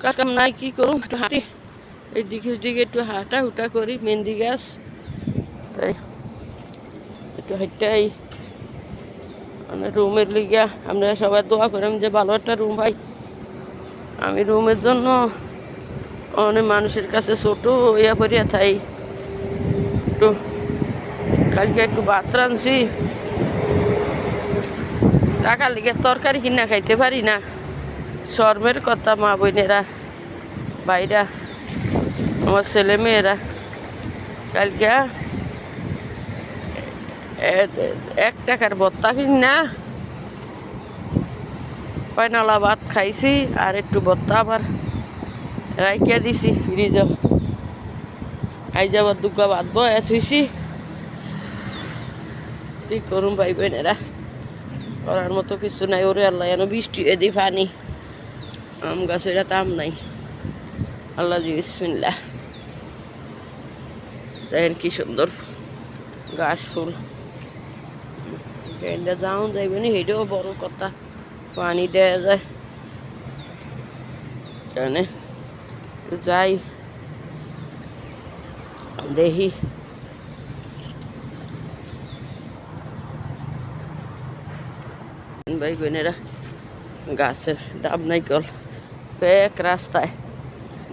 কাম নাই কি করুম, একটু হাঁটি, এইদিকে ওইদিকে একটু হাঁটা হুটা করি। মেহেন্দি গাছ, তাই একটু হাঁটাই। মানে রুমের লিগা আপনারা সবাই দোয়া করেন যে ভালো একটা রুম ভাই। আমি রুমের জন্য অনেক মানুষের কাছে ছোট ইয়া করিয়া থাই। একটু কালকে একটু ভাত রাঁধছি, টাকা লিগে তরকারি কিনা খাইতে পারি না। শর্মের কথা, মা বোনেরা, ভাইরা, আমার ছেলে মেয়েরা, কালকে 1 টাকার ভত্তা কিনা পায়নালা ভাত খাইছি, আর একটু ভত্তা আবার রাইকিয়া দিছি ফ্রিজ। আইজ আবার দুগ্গা ভাত বয়া থুইছি। কি করুম ভাই বোনেরা, করার মতো কিছু নাই। ওরে আল্লাহ, যেন বৃষ্টি এদি পানি, আম গাছের আম নাই। আল্লাহ জি বিসমিল্লাহ। দেখেন কি সুন্দর গাছ ফুল, যাও যাইবেন, হেঁটেও বড় কথা, পানি দেওয়া যায়। এখানে যাই দেখি। ভাই বোনেরা, গাছের ডাব নাইকল প্যাক রাস্তায়,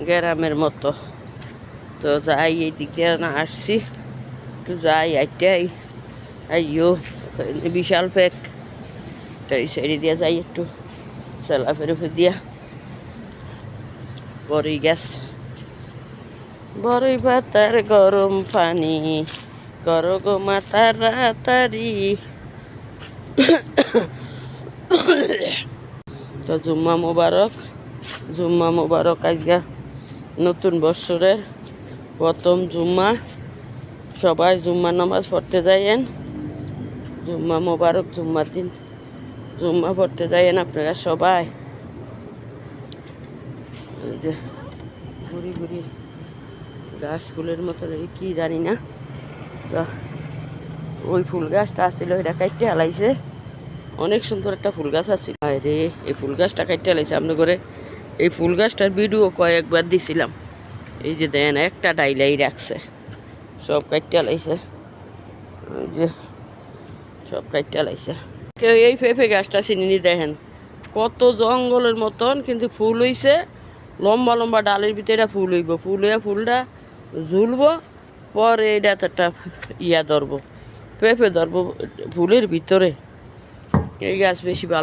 গ্রামের মতো। তো যাই, এই দিক দিয়ে না আসছি, একটু যাই আইটাই। আইও বিশাল প্যাক, তো এই সাইডে দিয়া যাই একটু সেলা ফেরে দিয়া। বড়ই গাছ, বড়ই পাতার গরম পানি, করো গো মা তাড়াতাড়ি। তো জুম্মা মোবারক, জুম্মা মোবারক। আজকে নতুন বৎসরের প্রথম জুম্মা, সবাই জুম্মা নামাজ পড়তে যাইয়েন। জুম্মা মোবারক, জুম্মার দিন জুম্মা পড়তে যাইয়েন আপনারা সবাই। এই যে ঘুরি ঘুরি গাছ ফুলের মতো কি জানি না, তো ওই ফুল গাছটা আসছিল, এটা কাটতে হালাইছে। অনেক সুন্দর একটা ফুল গাছ আছিল রে, এই ফুল গাছটা কাটতে হালাইছে। আপনার ঘরে এই ফুল গাছটার ভিডিও কয়েকবার দিছিলাম। এই যে দেন একটা ডাইলাই রাখছে, সব কাটতে হালাইছে। ওই যে সব কাটতে হালাইছে। কেউ এই পেঁপে গাছটা চিনি দেখেন, কত জঙ্গলের মতন, কিন্তু ফুল হইছে লম্বা লম্বা ডালের ভিতরে ফুল হইব। ফুল হইয়া ফুলটা ঝুলবো, পরে এটা একটা ইয়া ধরবো, পেঁপে ধরবো ফুলের ভিতরে। এই গাছ বেশি ভালো।